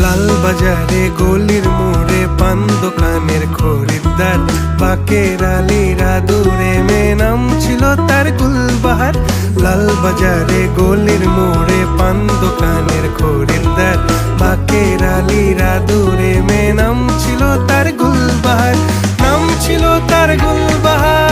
লাল বাজারে গলির মোড়ে পান দোকানের খরিদ্দার, বাকের আলীরা দূরে মে নাম ছিল তার গুলবাহার। লাল বাজারে গলির মোড়ে পান দোকানের খরিদ্দার, বাকের আলীরা দূরে মে নাম ছিল তার গুলবাহার, নাম ছিল তার গুলবাহার।